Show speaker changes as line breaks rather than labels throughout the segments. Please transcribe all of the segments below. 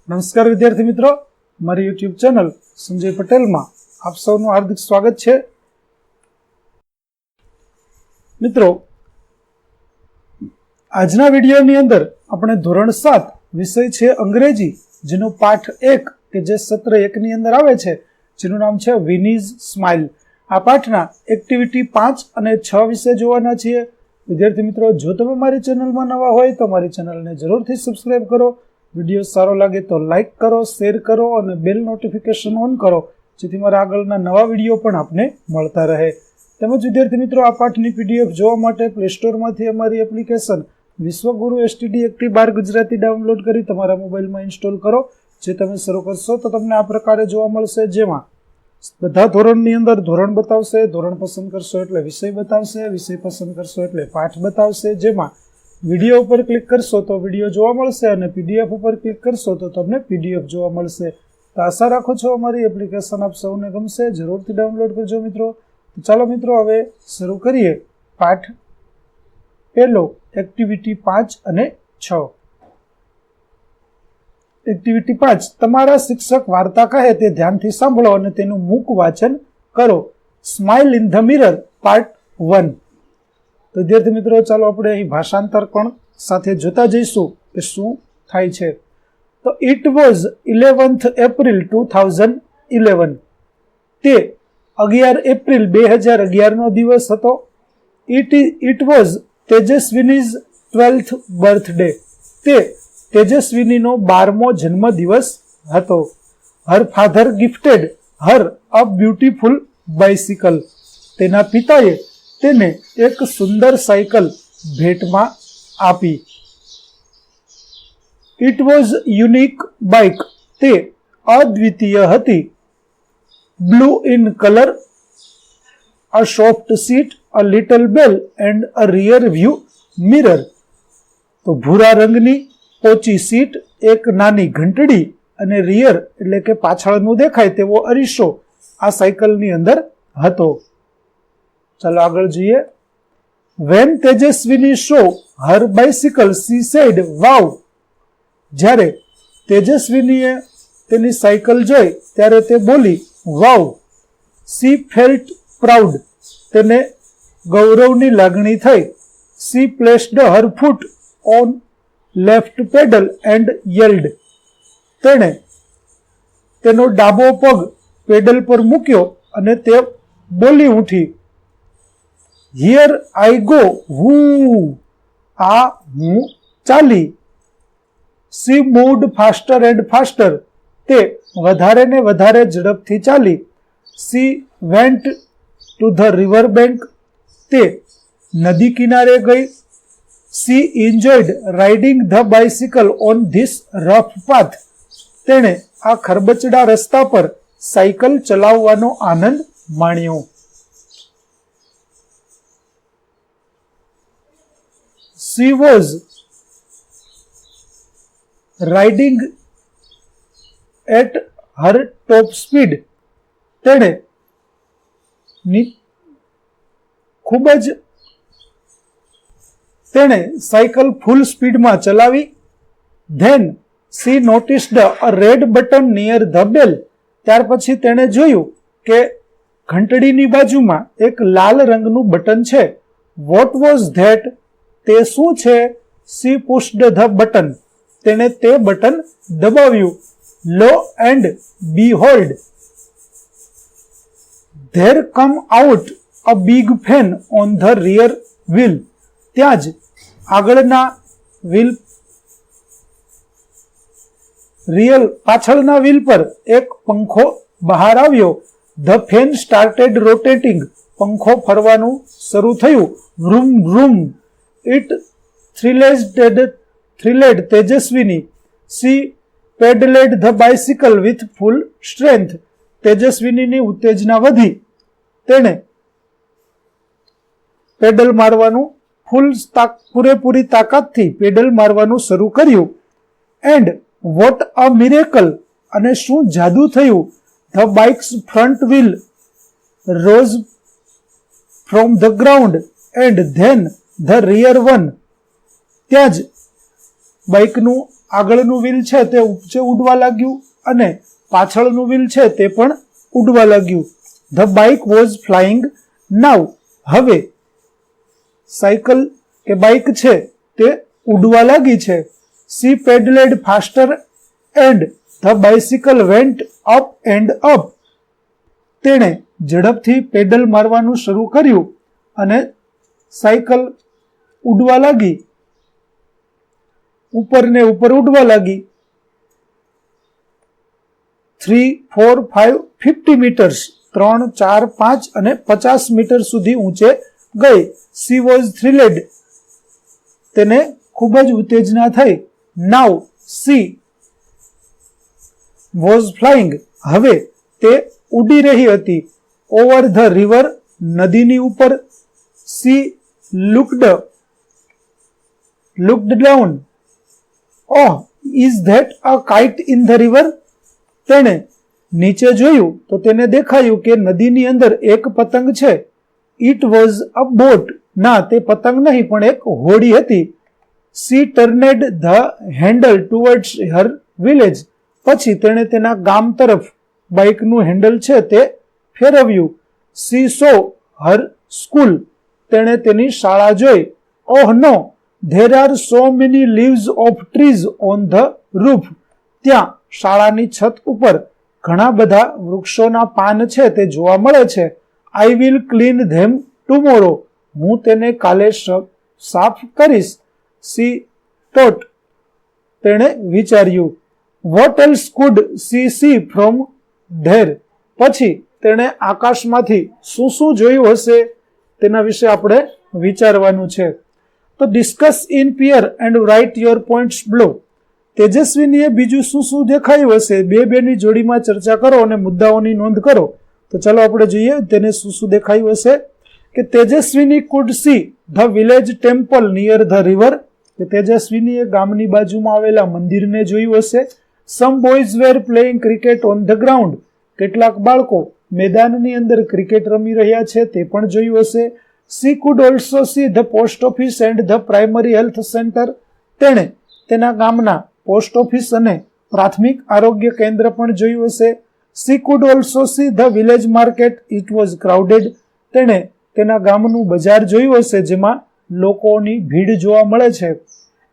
નમસ્કાર વિદ્યાર્થી મિત્રો, મારી યુટ્યુબ ચેનલ સંજય પટેલમાં આપ સૌનું હાર્દિક સ્વાગત છે. મિત્રો, આજના વિડીયોની અંદર આપણે ધોરણ 7 વિષય છે અંગ્રેજી, જેનો પાઠ 1 કે જે સત્ર 1 ની અંદર આવે છે, જેનું નામ છે વિનીઝ સ્માઇલ. આ પાઠના એક્ટિવિટી 5 અને 6 વિશે જોવાના છીએ. વિદ્યાર્થી મિત્રો, જો તમે મારી ચેનલમાં નવા હોય તો મારી ચેનલને જરૂરથી સબસ્ક્રાઇબ કરો. વિડીયો સારો લાગે તો લાઇક કરો, શેર કરો અને બેલ નોટિફિકેશન ઓન કરો, જેથી મારા આગળના નવા વિડીયો પણ આપને મળતા રહે. તેમજ વિદ્યાર્થી મિત્રો, આ પાઠની પીડીએફ જોવા માટે પ્લે સ્ટોરમાંથી અમારી application Vishwaguru STD active 12 Gujarati download કરી તમારા મોબાઈલમાં ઇન્સ્ટોલ કરો. જે તમે શરૂ કરશો તો તમને આ પ્રકારે જોવા મળશે, જેમાં બધા ધોરણની અંદર ધોરણ બતાવશે, ધોરણ પસંદ કરશો એટલે વિષય બતાવશે, વિષય પસંદ કરશો એટલે પાઠ બતાવશે. જેમાં વિડીયો ઉપર ક્લિક કરશો તો વિડીયો જોવા મળશે અને પીડીએફ ઉપર ક્લિક કરશો તો તમને પીડીએફ જોવા મળશે. તો આશા રાખું છું અમારી એપ્લિકેશન આપ સૌને ગમશે. જરૂરથી ડાઉનલોડ કરજો મિત્રો. તો ચાલો મિત્રો, હવે શરૂ કરીએ પાઠ પહેલો, એક્ટિવિટી 5 અને 6. એક્ટિવિટી 5, તમારા શિક્ષક વાર્તા કહે તે ધ્યાનથી સાંભળો અને તેનું મૂક વાચન કરો. Smile in the mirror, part 1. તો વિદ્યાર્થી મિત્રો, ચાલો આપણે અહીં ભાષાંતર પણ સાથે જોતા જઈશું કે શું થાય છે. તો ઇટ વોઝ 11th એપ્રિલ 2011. તે 11 એપ્રિલ 2011 નો દિવસ હતો. It was Tejaswini's 12th birthday. તે તેજસ્વીનીનો 12મો જન્મદિવસ હતો. Her father gifted her a beautiful bicycle. તેના પિતાએ તેને એક સુંદર સાયકલ ભેટમાં આપી. It was unique bike. તે અદ્વિતીય હતી. Blue in colour, a soft seat, a little bell and a rear view mirror. તો ભૂરા રંગની પોચી સીટ, એક નાની ઘંટડી અને રિયર એટલે કે પાછળનું દેખાય તેવો અરીસો આ સાયકલની અંદર હતો. ચાલો આગળ જોઈએ. When Tejaswini show her bicycle she said wow. જ્યારે તેજસ્વીનીએ તેની સાયકલ જોઈ ત્યારે તે બોલી વાવ. C felt proud. તેને ગૌરવની લાગણી થઈ. C placed Har foot on left pedal and yield. તેણે તેનો ડાબો પગ પેડલ પર મૂક્યો અને તે બોલી ઉઠી, હિયર આઈ ગો વૂ. આ હું ચાલી. She moved faster and faster. તે વધારે ને વધારે ઝડપથી ચાલી. She went to the river bank. તે નદી કિનારે ગઈ. She enjoyed riding the bicycle on this rough path. તેણે આ ખરબચડા રસ્તા પર સાયકલ ચલાવવાનો આનંદ માણ્યો. She was riding at her top speed. તેણે સાયકલ ફૂલ સ્પીડમાં ચલાવી. Then she noticed a red button near the bell. ત્યાર પછી તેણે જોયું કે ઘંટડીની બાજુમાં એક લાલ રંગનું બટન છે. What was that? તે શું છે? She pushed the button. તેણે તે બટન દબાવ્યું. Lo and behold there come out a big fan on the rear wheel. ત્યાં જ આગળના પાછળના વ્હીલ પર એક પંખો બહાર આવ્યો. The fan started rotating. પંખો ફરવાનું શરૂ થયું. Room room. It thrilled Tejaswini. She pedaled the bicycle with full strength. તેજસ્વીની ઉત્તેજના વધી. તેણે પેડલ મારવાનું પૂરેપૂરી તાકાતથી પેડલ મારવાનું શરૂ કર્યું. And what a miracle. અને શું જાદુ થયું. The bikes front wheel rose from the ground and then the rear one. ત્યાં જ બાઇકનું આગળનું વ્હીલ છે તે ઊંચે ઉડવા લાગ્યું અને પાછળનું વ્હીલ છે તે પણ ઉડવા લાગ્યું. The bike was flying now. હવે સાયકલ કે બાઇક છે તે ઉડવા લાગી છે. She pedalled faster and the bicycle went up and up. તેણે ઝડપથી પેડલ મારવાનું શરૂ કર્યું અને સાયકલ ઉડવા લાગી, ઉપર ને ઉપર ઉડવા લાગી. 3, 4, 5, 50 મીટર્સ, 3, 4, 5 અને 50 મીટર સુધી ઊંચે ગઈ. She was thrilled. તેને ખૂબ જ ઉત્તેજના થઈ. Now she was flying. હવે તે ઉડી રહી હતી. Over the river. નદીની ઉપર. She looked down. Oh, is that a kite in the river. તેણે નીચે જોયું તો તેને દેખાયું કે નદીની અંદર એક પતંગ છે. It was a boat. ના, તે પતંગ નહીં પણ એક હોડી હતી. She turned the handle towards her village. પછી તેણે તેના ગામ તરફ બાઇકનું હેન્ડલ છે તે ફેરવ્યું. સી સો હર સ્કૂલ. તેણે તેની શાળા જોઈ. Oh no, there are so many leaves of trees on the roof. ત્યાં શાળાની છત ઉપર ઘણા બધા વૃક્ષોના પાન છે તે જોવા મળે છે. I will clean them tomorrow. હું તેને કાલે સાફ કરીશ. She thought. તેણે વિચાર્યું. What else could she see from there. પછી તેણે આકાશમાંથી શું શું જોયું હશે તેના વિશે આપણે વિચારવાનું છે. તો discuss in pair and write your points below. તેજસ્વીનીએ બીજું શું શું દેખાયું હશે બેની જોડીમાં ચર્ચા કરો અને મુદ્દાઓની નોંધ કરો. તો ચાલો આપણે જોઈએ તેને શું શું દેખાયું હશે. કે Tejaswini could see the village temple near the river. કે તેજસ્વીનીએ ગામની બાજુમાં આવેલા મંદિરને જોયું હશે. Some boys were playing cricket on the ground. કેટલાક બાળકો મેદાનની અંદર ક્રિકેટ રમી રહ્યા છે તે પણ જોયું હશે. C food also see the post office and the primary health centre. તેણે તેના ગામના પોસ્ટ ઓફિસ અને પ્રાથમિક આરોગ્ય કેન્દ્ર પણ જોયું હશે. C food also C the village market. It was crowded. તેણે તેના ગામનું બજાર જોયું હશે જેમાં લોકોની ભીડ જોવા મળે છે.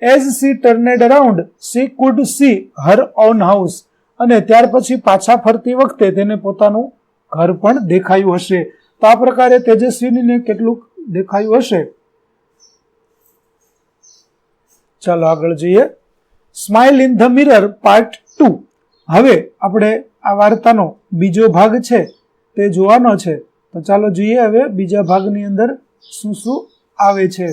As she turned around she could see her own house. અને ત્યાર પછી પાછા ફરતી વખતે તેને પોતાનું ઘર પણ દેખાયું હશે. તો આ પ્રકારે તેજસ્વીનીને કેટલુંક દેખાયું હશે. ચાલો આગળ જોઈએ. Smile in the mirror part 2. હવે આપણે આ વાર્તાનો બીજો ભાગ છે તે જોવાનો છે. તો ચાલો જોઈએ હવે બીજા ભાગની અંદર શું શું આવે છે.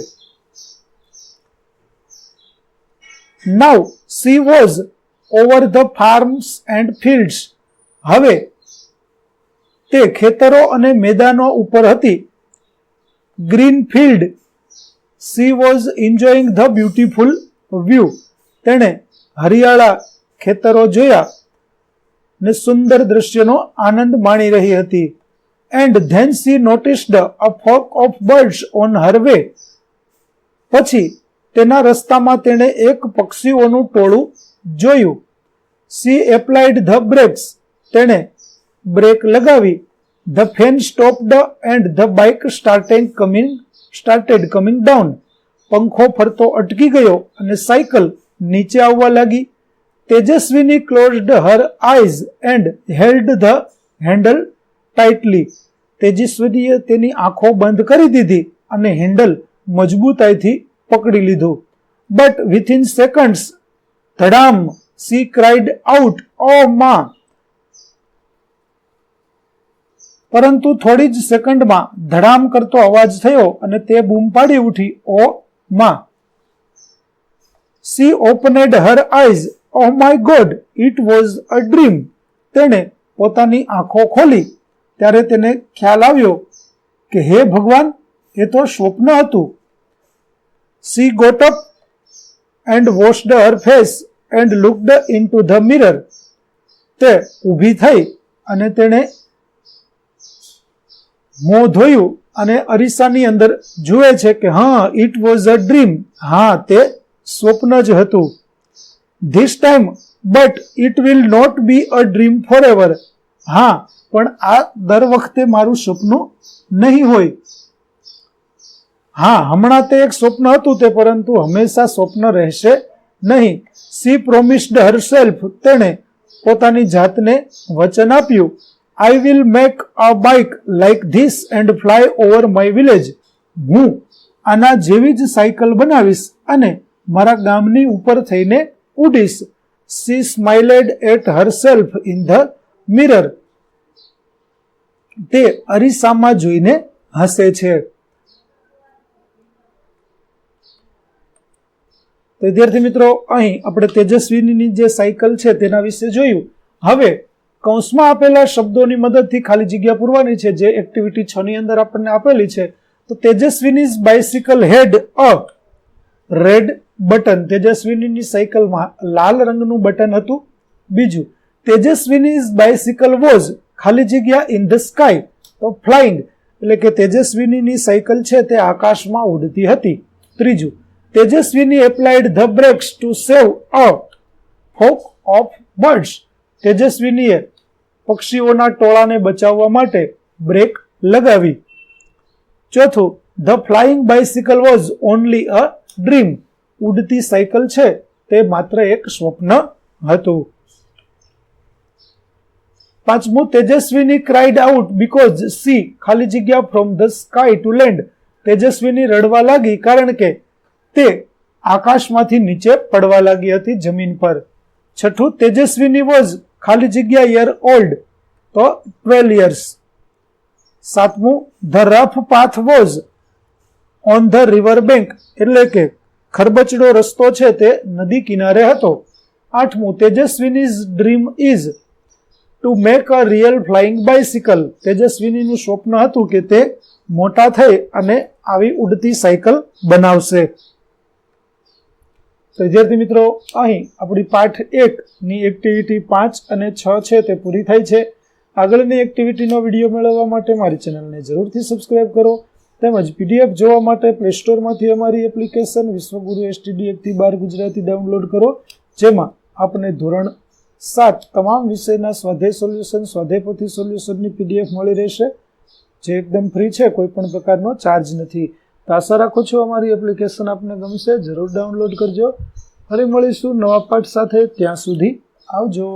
Now she was over the farms and fields. હવે તે ખેતરો અને મેદાનો ઉપર હતી. Green field. She was enjoying the beautiful view. તેણે હરિયાળા ખેતરો જોયા ને સુંદર દ્રશ્યનો આનંદ માણી રહી હતી. And then she noticed a flock of birds on her way. પછી તેના રસ્તામાં તેણે એક પક્ષીઓનું ટોળું જોયું. She applied the brakes. તેણે બ્રેક લગાવી. The fan stopped and the bike started coming down. પંખો ફરતો અટકી ગયો અને સાયકલ નીચે આવવા લાગી. Tejaswini closed her eyes and held the handle tightly. તેજસ્વીનીએ તેની આંખો બંધ કરી દીધી અને હેન્ડલ મજબૂતાઈથી પકડી લીધું. બટ વિથિન સેકન્ડ્સ ધડામ સી ક્રાઇડ આઉટ, ઓ માં. પરંતુ થોડી જ સેકન્ડમાં ધડામ કરતો અવાજ થયો અને તે બૂમ પાડી ઉઠી, ઓ માં. C ઓપનેડ her eyes, oh my God, it was a dream. તેણે પોતાની આંખો ખોલી ત્યારે તેને ખ્યાલ આવ્યો કે હે ભગવાન, એ તો સ્વપ્ન હતું. She got up and washed her face and looked into the mirror. તે ઊભી થઈ અને તેણે મોં ધોયું અને અરીસાની અંદર જુએ છે કે હા, ઇટ વોઝ અ ડ્રીમ. હા, તે સ્વપ્ન જ હતું. This time but it will not be a dream forever. હા, પણ આ દર વખતે મારું સપનું નહીં હોય. હા, હમણાં તે એક સ્વપ્ન હતું તે, પરંતુ હંમેશા સ્વપ્ન રહેશે નહીં. સી પ્રોમિસ્ડ હરસેલ્ફ, તેણે પોતાની જાતને વચન આપ્યું. I will make a bike like this and fly over my village. હું આના જેવી જ સાયકલ બનાવીશ અને મારા ગામની ઉપર થઈને ઉડીશ. She smiled at herself in the mirror. તે અરીસામાં જોઈને હસે છે. તો વિદ્યાર્થી મિત્રો, અહીં આપણે તેજસ્વીની જે સાયકલ છે તેના વિશે જોયું. હવે કૌંસમાં આપેલા શબ્દોની મદદથી ખાલી જગ્યા પૂરવાની છે, જે એક્ટિવિટી 6 ની અંદર આપણને આપેલી છે. તો તેજસ્વીની બાઇસિકલ હેડ અ રેડ બટન. તેજસ્વીની સાયકલમાં લાલ રંગનું બટન હતું. બીજું, તેજસ્વીની બાઇસિકલ વોઝ ખાલી જગ્યા ઇન ધ સ્કાય. તો ફ્લાઇંગ એટલે કે તેજસ્વીની સાયકલ છે તે આકાશમાં ઉડતી હતી. ત્રીજું, Tejaswini applied the brakes to save a flock of birds. તેજસ્વીનીએ પક્ષીઓના ટોળાને બચાવવા માટે બ્રેક લગાવી. ચોથું, the flying bicycle was only a dream. ઉડતી સાયકલ છે તે માત્ર એક સ્વપ્ન હતું. પાંચમું, Tejaswini cried out because she ખાલી જગ્યા from the sky to land. તેજસ્વીની રડવા લાગી કારણ કે તે આકાશમાંથી નીચે પડવા લાગી હતી જમીન પર. છઠ્ઠું, તેજસ્વીની વોઝ ખાલી જગ્યા યર ઓલ્ડ. તો 12 years. સાતમું, the rough path was on the river bank. એટલે કે ખરબચડો રસ્તો છે તે નદી કિનારે હતો. આઠમું, Tejaswini's dream is to make a real flying bicycle. તેજસ્વીનીનું સ્વપ્ન હતું કે તે મોટા થઈ અને આવી ઉડતી સાયકલ બનાવશે. તો વિદ્યાર્થી મિત્રો, અહીં આપણી પાઠ 1 ની એક્ટિવિટી 5 અને 6 છે તે પૂરી થાય છે. આગળની એક્ટિવિટીનો વિડીયો મેળવવા માટે મારી ચેનલને જરૂરથી સબસ્ક્રાઇબ કરો. તેમજ પીડીએફ જોવા માટે પ્લે સ્ટોરમાંથી અમારી એપ્લિકેશન વિશ્વગુરુ STD 1 થી 12 ગુજરાતી ડાઉનલોડ કરો, જેમાં આપને ધોરણ 7 તમામ વિષયના સ્વાધ્યાય સોલ્યુશન, સ્વાધ્યાય સોલ્યુશનની PDF મળી રહેશે, જે એકદમ ફ્રી છે, કોઈ પણ પ્રકારનો ચાર્જ નથી. તો આશા રાખું છું અમારી એપ્લિકેશન આપને ગમશે. જરૂર ડાઉનલોડ કરજો. ફરી મળીશું નવા પાઠ સાથે. ત્યાં સુધી આવજો.